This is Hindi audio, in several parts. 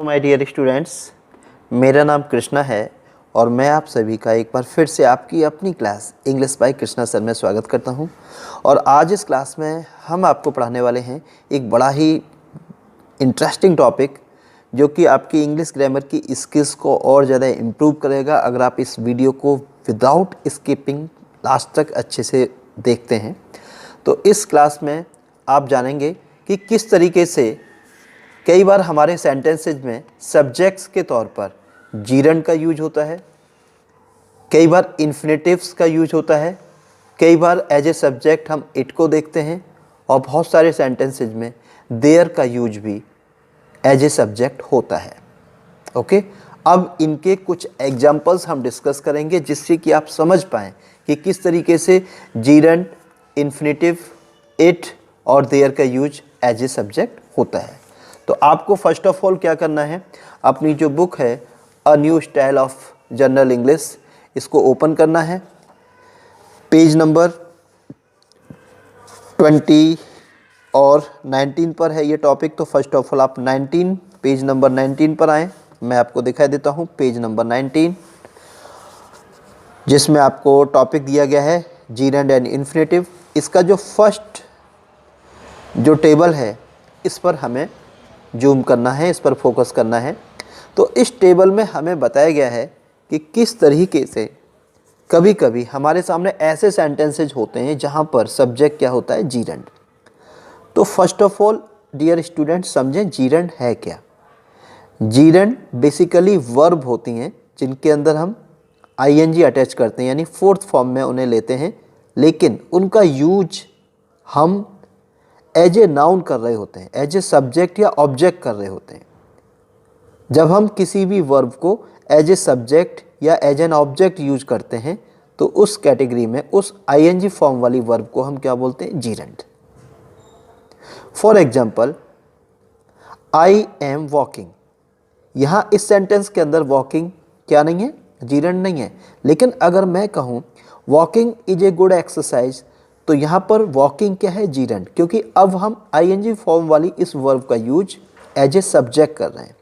माय डियर स्टूडेंट्स, मेरा नाम कृष्णा है और मैं आप सभी का एक बार फिर से आपकी अपनी class English by Krishna sir में स्वागत करता हूं। और आज इस क्लास में हम आपको पढ़ाने वाले हैं एक बड़ा ही इंटरेस्टिंग टॉपिक जो कि आपकी इंग्लिश ग्रामर की स्किल्स को और ज़्यादा इम्प्रूव करेगा अगर आप इस वीडियो को विदाउट स्किपिंग लास्ट तक अच्छे से देखते हैं। तो इस क्लास में आप जानेंगे कि किस तरीके से कई बार हमारे सेंटेंसेज में सब्जेक्ट्स के तौर पर जीरंड का यूज होता है, कई बार इन्फिनेटिव्स का यूज होता है, कई बार एज ए सब्जेक्ट हम इट को देखते हैं और बहुत सारे सेंटेंसेज में देयर का यूज भी एज ए सब्जेक्ट होता है। ओके, अब इनके कुछ एग्जाम्पल्स हम डिस्कस करेंगे जिससे कि आप समझ पाएँ कि किस तरीके से जीरंड, इन्फिनेटिव, इट और देयर का यूज एज ए सब्जेक्ट होता है। तो आपको फर्स्ट ऑफ ऑल क्या करना है, अपनी जो बुक है a new style of general English, इसको ओपन करना है। पेज नंबर 20 और 19 पर है ये टॉपिक। तो फर्स्ट ऑफ ऑल आप पेज नंबर 19 पर आएँ। मैं आपको दिखाई देता हूँ पेज नंबर 19, जिसमें आपको टॉपिक दिया गया है जीरंड एंड इन्फिनेटिव। इसका जो फर्स्ट जो टेबल है इस पर हमें जूम करना है, इस पर फोकस करना है। तो इस टेबल में हमें बताया गया है कि किस तरीके से कभी कभी हमारे सामने ऐसे सेंटेंसेज होते हैं जहां पर सब्जेक्ट क्या होता है, जीरंड। तो first of all dear student समझें जीरंड है क्या। जीरंड बेसिकली वर्ब होती हैं जिनके अंदर हम आईएनजी अटैच करते हैं, यानी फोर्थ फॉर्म में उन्हें लेते हैं, लेकिन उनका यूज हम एज ए नाउन कर रहे होते हैं, एज ए सब्जेक्ट या ऑब्जेक्ट कर रहे होते हैं। जब हम किसी भी वर्ब को एज ए सब्जेक्ट या एज एन ऑब्जेक्ट यूज करते हैं तो उस कैटेगरी में उस आईएनजी फॉर्म वाली वर्ब को हम क्या बोलते हैं, gerund. For example, I am walking. यहाँ इस सेंटेंस के अंदर वॉकिंग क्या नहीं है, जीरंड नहीं है। लेकिन अगर मैं कहूँ walking is a good exercise, तो यहाँ पर वॉकिंग क्या है, जीरंड, क्योंकि अब हम आईएनजी फॉर्म वाली इस वर्ब का यूज एज ए सब्जेक्ट कर रहे हैं।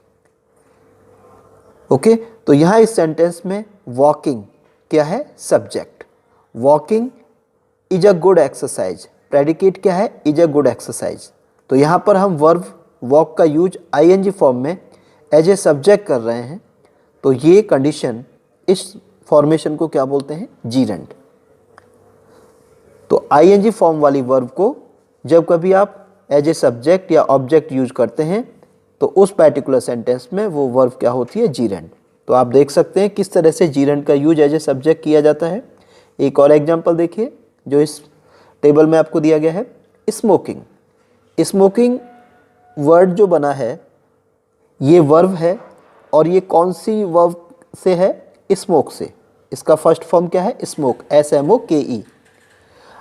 ओके, तो यहाँ इस सेंटेंस में वॉकिंग क्या है, subject. Walking is a good exercise, predicate क्या है, इज अ गुड एक्सरसाइज। तो यहाँ पर हम वर्ब वॉक का यूज आईएनजी फॉर्म में एज ए सब्जेक्ट कर रहे हैं। तो ये कंडीशन, इस फॉर्मेशन को क्या बोलते हैं, जीरंड। तो आईएनजी फॉर्म वाली वर्ब को जब कभी आप एज ए सब्जेक्ट या ऑब्जेक्ट यूज करते हैं तो उस पर्टिकुलर सेंटेंस में वो वर्ब क्या होती है, जीरंड। तो आप देख सकते हैं किस तरह से जीरंड का यूज एज ए सब्जेक्ट किया जाता है। एक और एग्जांपल देखिए जो इस टेबल में आपको दिया गया है, स्मोकिंग। स्मोकिंग वर्ड जो बना है ये वर्ब है, और ये कौन सी वर्ब से है, स्मोक से। इसका फर्स्ट फॉर्म क्या है, स्मोक, SMOKE।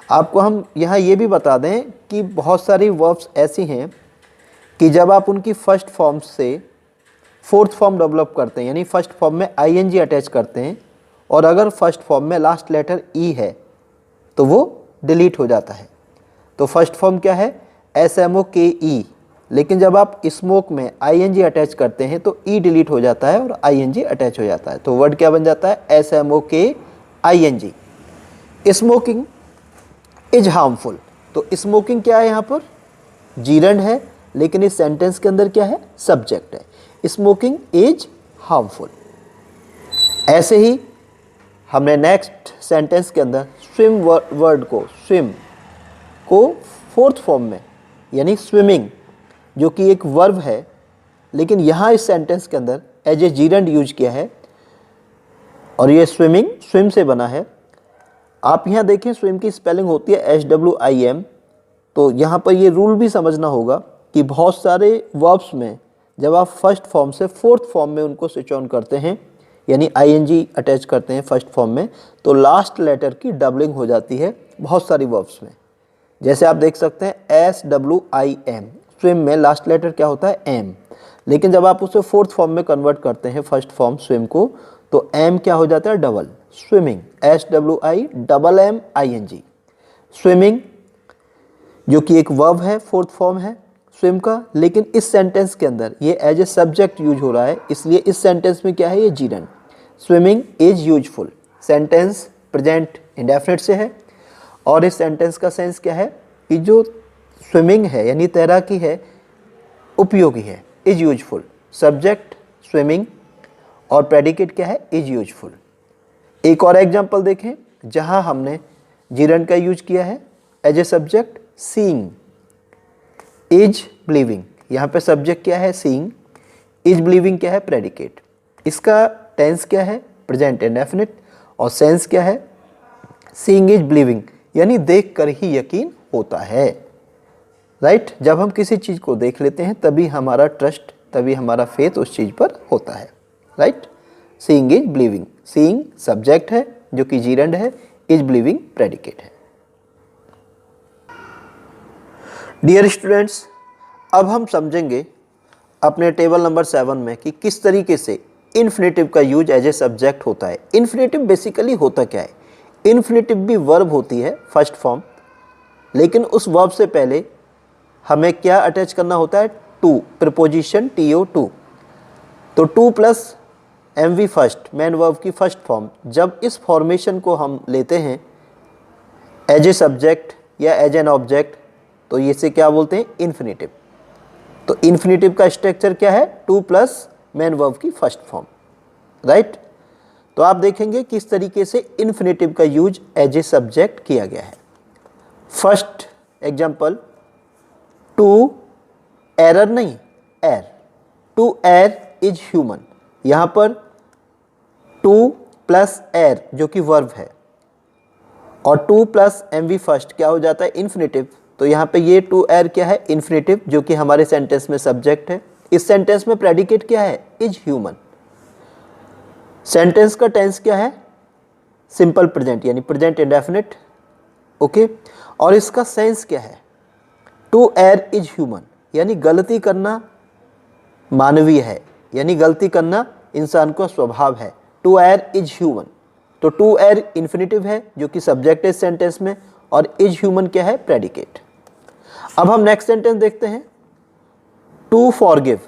आपको हम यहाँ ये भी बता दें कि बहुत सारी वर्ब्स ऐसी हैं कि जब आप उनकी फर्स्ट फॉर्म से फोर्थ फॉर्म डेवलप करते हैं, यानी फर्स्ट फॉर्म में आईएनजी अटैच करते हैं, और अगर फर्स्ट फॉर्म में लास्ट लेटर ई है तो वो डिलीट हो जाता है। तो फर्स्ट फॉर्म क्या है, SMOKE। लेकिन जब आप स्मोक में आईएनजी अटैच करते हैं तो ई डिलीट हो जाता है और आईएनजी अटैच हो जाता है। तो वर्ड क्या बन जाता है, SMOKING। Smoking is harmful. तो स्मोकिंग क्या है, यहाँ पर जीरंड है, लेकिन इस सेंटेंस के अंदर क्या है, सब्जेक्ट है। Smoking is harmful. ऐसे ही हमने नेक्स्ट सेंटेंस के अंदर स्विम वर्ड को, स्विम को फोर्थ फॉर्म में, यानी स्विमिंग जो कि एक वर्ब है, लेकिन यहाँ इस सेंटेंस के अंदर एज ए जीरंड यूज किया है, और ये स्विमिंग स्विम से बना है। आप यहाँ देखें स्विम की स्पेलिंग होती है SWIM। तो यहाँ पर ये रूल भी समझना होगा कि बहुत सारे वर्ब्स में जब आप फर्स्ट फॉर्म से फोर्थ फॉर्म में उनको स्विच ऑन करते हैं, यानी आईएनजी अटैच करते हैं फर्स्ट फॉर्म में, तो लास्ट लेटर की डबलिंग हो जाती है बहुत सारी वर्ब्स में। जैसे आप देख सकते हैं SWIM, स्विम में लास्ट लेटर क्या होता है, एम। लेकिन जब आप उसे फोर्थ फॉर्म में कन्वर्ट करते हैं फर्स्ट फॉर्म स्विम को, तो एम क्या हो जाता है, डबल, स्विमिंग, SWIMMING। स्विमिंग जो कि एक वर्ब है, फोर्थ फॉर्म है, स्विम का, लेकिन इस सेंटेंस के अंदर ये एज ए सब्जेक्ट यूज हो रहा है, इसलिए इस सेंटेंस में क्या है, ये gerund. Swimming is useful, sentence present indefinite से है, और इस सेंटेंस का सेंस क्या है कि जो स्विमिंग है यानी तैराकी है उपयोगी है, इज यूजफुल। सब्जेक्ट स्विमिंग और प्रेडिकेट क्या है, इज यूजफुल। एक और एग्जांपल देखें जहां हमने जीरंड का यूज किया है as a subject, seeing is believing. यहाँ पे सब्जेक्ट क्या है, सीइंग, इज बिलीविंग क्या है, प्रेडिकेट। इसका टेंस क्या है, प्रेजेंट इंडेफिनिट, और सेंस क्या है, सीइंग इज बिलीविंग, यानी देख कर ही यकीन होता है। राइट, जब हम किसी चीज़ को देख लेते हैं तभी हमारा ट्रस्ट, तभी हमारा फेथ उस चीज़ पर होता है। Right, seeing is believing, seeing subject है जो कि जीरंड है, इज बिलीविंग प्रेडिकेट है। डियर स्टूडेंट्स, अब हम समझेंगे अपने टेबल नंबर 7 में कि किस तरीके से इन्फिनेटिव का यूज एज ए सब्जेक्ट होता है। इन्फिनेटिव बेसिकली होता क्या है, इन्फिनेटिव भी वर्ब होती है फर्स्ट फॉर्म, लेकिन उस वर्ब से पहले हमें क्या अटैच करना होता है, टू, प्रीपोजिशन TO टू। तो to plus MV first, main verb की फर्स्ट फॉर्म, जब इस फॉर्मेशन को हम लेते हैं एज ए सब्जेक्ट या एज एन ऑब्जेक्ट तो ये से क्या बोलते हैं, इन्फिनेटिव। तो इन्फिनेटिव का स्ट्रक्चर क्या है, टू प्लस मेन वर्ब की फर्स्ट फॉर्म। राइट, तो आप देखेंगे किस तरीके से इन्फिनेटिव का यूज एज ए सब्जेक्ट किया गया है। फर्स्ट एग्जांपल, टू एरर नहीं, एर, टू एर इज ह्यूमन। यहाँ पर टू प्लस एर जो कि वर्ब है और टू प्लस MV फर्स्ट क्या हो जाता है, इन्फिनेटिव। तो यहाँ पे ये टू एर क्या है, इन्फिनेटिव, जो कि हमारे सेंटेंस में सब्जेक्ट है। इस सेंटेंस में प्रेडिकेट क्या है, इज ह्यूमन। सेंटेंस का टेंस क्या है, सिंपल प्रेजेंट यानी प्रेजेंट इंडेफिनिट। ओके, और इसका सेंस क्या है, टू एर इज ह्यूमन, यानी गलती करना मानवीय है, यानी गलती करना इंसान का स्वभाव है। टू एर इज ह्यूमन, तो टू एर इन्फिनेटिव है जो कि सब्जेक्ट है इस सेंटेंस में, और इज ह्यूमन क्या है, प्रेडिकेट। अब हम नेक्स्ट सेंटेंस देखते हैं, टू फॉरगिव।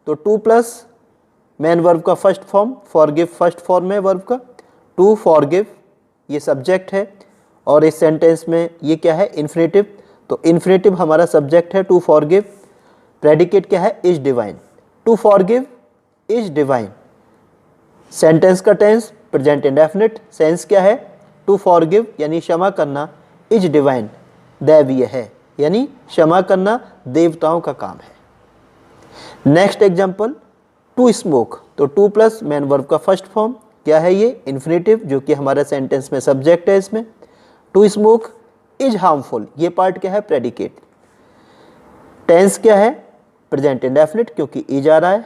तो टू प्लस मेन वर्ब का first form, forgive first form है वर्ब का, टू फॉरगिव ये सब्जेक्ट है, और इस सेंटेंस में ये क्या है, इन्फिनेटिव। तो इन्फिनेटिव हमारा सब्जेक्ट है, टू फॉरगिव, प्रेडिकेट क्या है, is divine. To forgive is divine, sentence का टेंस प्रेजेंट इंडेफिनिट, सेंस क्या है, टू फॉरगिव यानी क्षमा करना, इज डिवाइन दैवीय है, यानी क्षमा करना देवताओं का काम है। Next example, to smoke. तो टू प्लस मेन वर्ब का फर्स्ट फॉर्म क्या है, ये इन्फिनेटिव जो कि हमारे सेंटेंस में सब्जेक्ट है। इसमें टू स्मोक इज हार्मफुल, ये पार्ट क्या है, प्रेडिकेट। टेंस क्या है, प्रेजेंट इंडेफिनिट क्योंकि इज आ रहा है,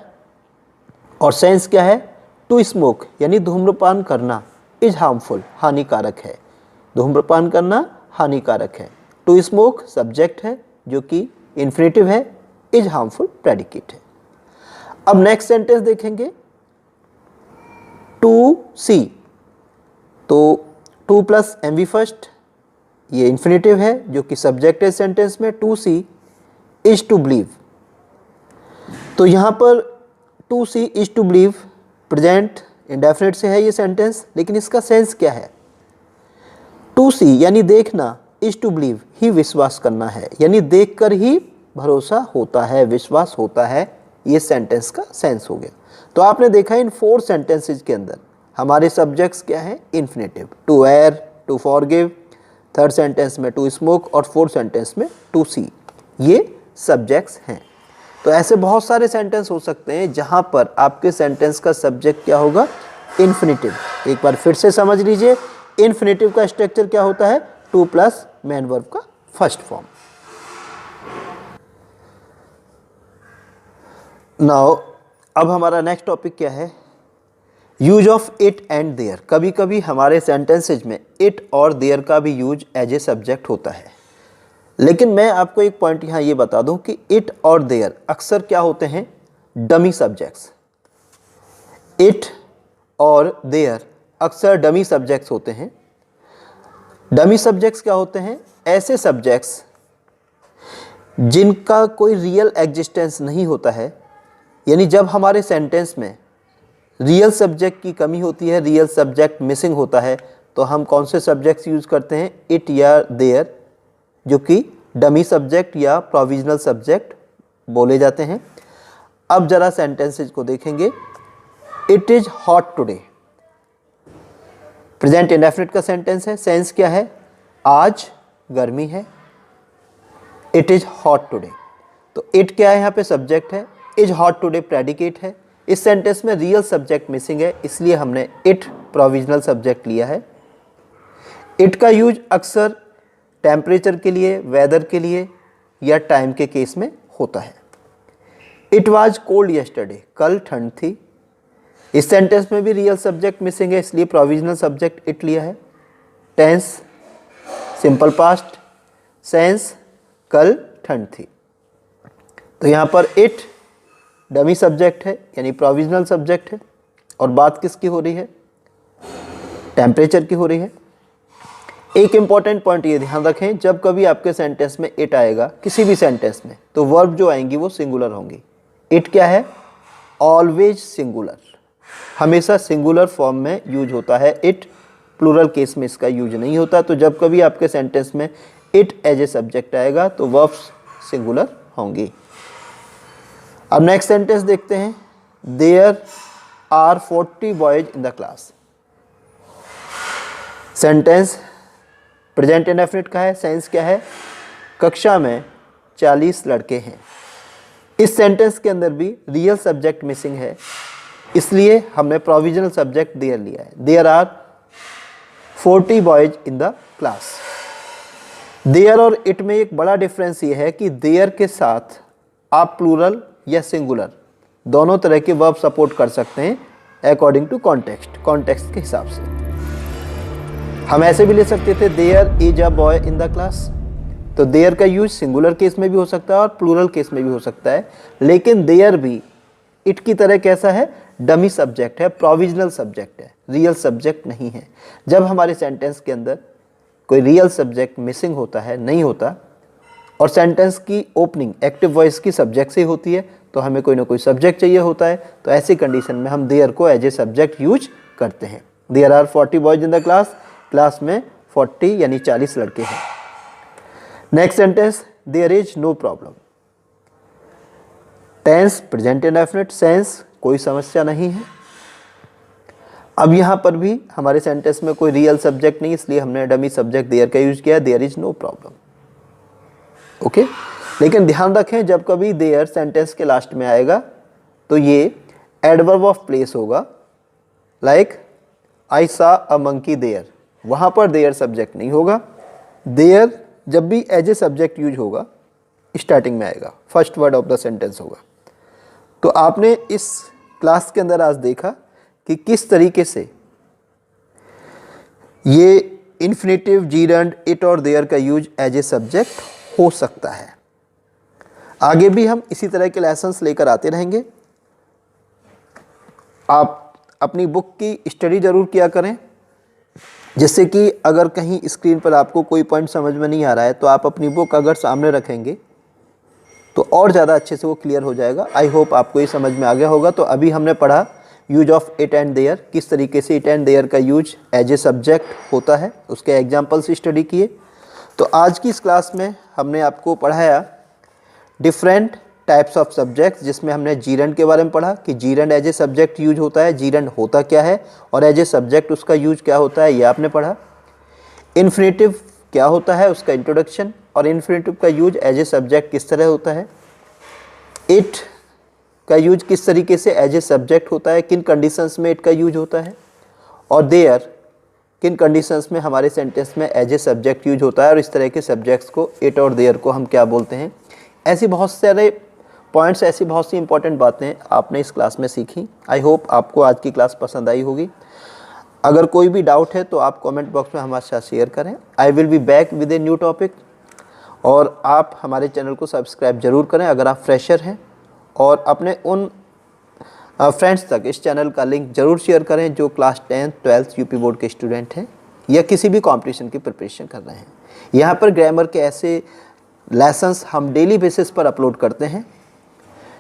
और सेंस क्या है, टू स्मोक यानी धूम्रपान करना, इज हार्मफुल हानिकारक है, धूम्रपान करना हानिकारक है। टू स्मोक सब्जेक्ट है जो कि इन्फिनेटिव है, इज हार्मफुल प्रेडिकेट है। अब नेक्स्ट सेंटेंस देखेंगे, टू सी। तो टू प्लस MV फर्स्ट ये इन्फिनेटिव है जो कि सब्जेक्ट है सेंटेंस में, to see is to believe. तो यहाँ पर to see is to believe present indefinite से है ये सेंटेंस, लेकिन इसका सेंस क्या है, टू सी यानी देखना, इज टू बिलीव ही विश्वास करना है, यानी देखकर ही भरोसा होता है, विश्वास होता है, ये सेंटेंस का सेंस हो गया। तो आपने देखा इन 4 सेंटेंसेस के अंदर हमारे सब्जेक्ट्स क्या है, इन्फिनेटिव, टू एर, टू फॉरगिव, थर्ड सेंटेंस में टू स्मोक, और फोर्थ सेंटेंस में टू सी, ये सब्जेक्ट्स हैं। तो ऐसे बहुत सारे सेंटेंस हो सकते हैं जहां पर आपके सेंटेंस का सब्जेक्ट क्या होगा, इन्फिनेटिव। एक बार फिर से समझ लीजिए, इन्फिनेटिव का स्ट्रक्चर क्या होता है, टू प्लस मेन वर्ब का फर्स्ट फॉर्म। नाउ अब हमारा नेक्स्ट टॉपिक क्या है, use of it and there. कभी कभी हमारे सेंटेंसेज में इट और देयर का भी यूज एज ए सब्जेक्ट होता है, लेकिन मैं आपको एक पॉइंट यहाँ ये बता दूं कि इट और देयर अक्सर क्या होते हैं, डमी सब्जेक्ट्स। इट और देयर अक्सर डमी सब्जेक्ट्स होते हैं। डमी सब्जेक्ट्स क्या होते हैं, ऐसे सब्जेक्ट्स जिनका कोई रियल एग्जिस्टेंस नहीं होता है, यानी जब हमारे सेंटेंस में रियल सब्जेक्ट की कमी होती है, रियल सब्जेक्ट मिसिंग होता है, तो हम कौन से सब्जेक्ट्स यूज़ करते हैं? इट या देयर, जो कि डमी सब्जेक्ट या प्रोविजनल सब्जेक्ट बोले जाते हैं। अब जरा सेंटेंसेज को देखेंगे। It is hot today, present indefinite का सेंटेंस है। सेंस क्या है? आज गर्मी है। इट इज़ हॉट टुडे, तो इट क्या है? यहाँ पे सब्जेक्ट है, इज हॉट टुडे प्रेडिकेट है। इस सेंटेंस में रियल सब्जेक्ट मिसिंग है, इसलिए हमने इट प्रोविजनल सब्जेक्ट लिया है। इट का यूज अक्सर टेम्परेचर के लिए, वेदर के लिए या टाइम के केस में होता है। इट वाज कोल्ड यस्टरडे, कल ठंड थी। इस सेंटेंस में भी रियल सब्जेक्ट मिसिंग है, इसलिए प्रोविजनल सब्जेक्ट इट लिया है। टेंस सिंपल पास्ट, सेंस कल ठंड थी। तो यहाँ पर इट डमी सब्जेक्ट है, यानी प्रोविजनल सब्जेक्ट है, और बात किसकी हो रही है? टेम्परेचर की हो रही है। एक इम्पॉर्टेंट पॉइंट ये ध्यान रखें, जब कभी आपके सेंटेंस में इट आएगा किसी भी सेंटेंस में, तो वर्ब जो आएंगी वो सिंगुलर होंगी। इट क्या है? ऑलवेज सिंगुलर, हमेशा सिंगुलर फॉर्म में यूज होता है इट, प्लूरल केस में इसका यूज नहीं होता। तो जब कभी आपके सेंटेंस में इट एज ए सब्जेक्ट आएगा तो वर्ब्स सिंगुलर होंगी। अब नेक्स्ट सेंटेंस देखते हैं। There are 40 boys in the class. Sentence present indefinite का है। सेंस क्या है? कक्षा में 40 लड़के हैं। इस सेंटेंस के अंदर भी रियल सब्जेक्ट मिसिंग है, इसलिए हमने प्रोविजनल सब्जेक्ट देयर लिया है। There are 40 boys in the class. There और इट में एक बड़ा डिफरेंस ये है कि देयर के साथ आप प्लूरल या सिंगुलर दोनों तरह के वर्ब सपोर्ट कर सकते हैं अकॉर्डिंग टू कॉन्टेक्स्ट, कॉन्टेक्स्ट के हिसाब से। हम ऐसे भी ले सकते थे, there is a boy in the class. तो देयर का यूज सिंगुलर केस में भी हो सकता है और प्लूरल केस में भी हो सकता है, लेकिन देयर भी इट की तरह कैसा है? डमी सब्जेक्ट है, प्रोविजनल सब्जेक्ट है, रियल सब्जेक्ट नहीं है। जब हमारे सेंटेंस के अंदर कोई रियल सब्जेक्ट मिसिंग होता है, नहीं होता, और सेंटेंस की ओपनिंग एक्टिव वॉइस की सब्जेक्ट से होती है, तो हमें कोई ना कोई सब्जेक्ट चाहिए होता है, तो ऐसी कंडीशन में हम देयर को एज ए सब्जेक्ट यूज करते हैं। There are 40 boys in the class, class में 40 यानी 40 लड़के हैं। Next sentence, there is no problem. Tense present indefinite, sense कोई समस्या नहीं है। अब यहाँ पर भी हमारे सेंटेंस में कोई रियल सब्जेक्ट नहीं, इसलिए हमने डमी सब्जेक्ट देयर का यूज किया, there is no problem. Okay, लेकिन ध्यान रखें जब कभी देयर सेंटेंस के लास्ट में आएगा तो ये एडवर्ब ऑफ प्लेस होगा। लाइक आई सा अ मंकी देयर, वहाँ पर देयर सब्जेक्ट नहीं होगा। देयर जब भी एज ए सब्जेक्ट यूज होगा स्टार्टिंग में आएगा, first word of the sentence होगा। तो आपने इस क्लास के अंदर आज देखा कि किस तरीके से ये इन्फिनेटिव, जीरंड, इट और देयर का यूज एज ए सब्जेक्ट हो सकता है। आगे भी हम इसी तरह के लेसन्स लेकर आते रहेंगे। आप अपनी बुक की स्टडी जरूर किया करें, जिससे कि अगर कहीं स्क्रीन पर आपको कोई पॉइंट समझ में नहीं आ रहा है तो आप अपनी बुक अगर सामने रखेंगे तो और ज़्यादा अच्छे से वो क्लियर हो जाएगा। आई होप आपको ये समझ में आ गया होगा। तो अभी हमने पढ़ा use of it and there, किस तरीके से इट एंड देयर का यूज एज ए सब्जेक्ट होता है, उसके एग्जाम्पल्स स्टडी किए। तो आज की इस क्लास में हमने आपको पढ़ाया डिफरेंट टाइप्स ऑफ सब्जेक्ट्स, जिसमें हमने जीरंड के बारे में पढ़ा कि gerund as a subject use होता है, जीरंड होता क्या है और एज ए सब्जेक्ट उसका यूज क्या होता है, ये आपने पढ़ा। इन्फिनेटिव क्या होता है, उसका इंट्रोडक्शन, और इन्फिनेटिव का यूज एज ए सब्जेक्ट किस तरह होता है। इट का यूज किस तरीके से एज ए सब्जेक्ट होता है, किन कंडीशंस में इट का यूज होता है, और देयर किन कंडीशंस में हमारे सेंटेंस में एज ए सब्जेक्ट यूज होता है, और इस तरह के सब्जेक्ट्स को इट और देयर को हम क्या बोलते हैं। ऐसी बहुत सारे पॉइंट्स, ऐसी बहुत सी इंपॉर्टेंट बातें आपने इस क्लास में सीखी। आई होप आपको आज की क्लास पसंद आई होगी। अगर कोई भी डाउट है तो आप कमेंट बॉक्स में हमारे साथ शेयर करें। I will be back with a new topic. और आप हमारे चैनल को सब्सक्राइब जरूर करें अगर आप फ्रेशर हैं, और अपने उन फ्रेंड्स तक इस चैनल का लिंक ज़रूर शेयर करें जो class 10th 12th UP board के स्टूडेंट हैं या किसी भी कंपटीशन की प्रिपरेशन कर रहे हैं। यहाँ पर ग्रामर के ऐसे लेसन्स हम डेली बेसिस पर अपलोड करते हैं,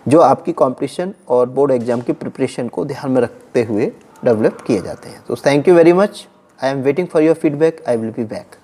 जो आपकी कंपटीशन और बोर्ड एग्जाम की प्रिपरेशन को ध्यान में रखते हुए डेवलप किए जाते हैं। तो thank you very much. I am waiting for your feedback. I will be back.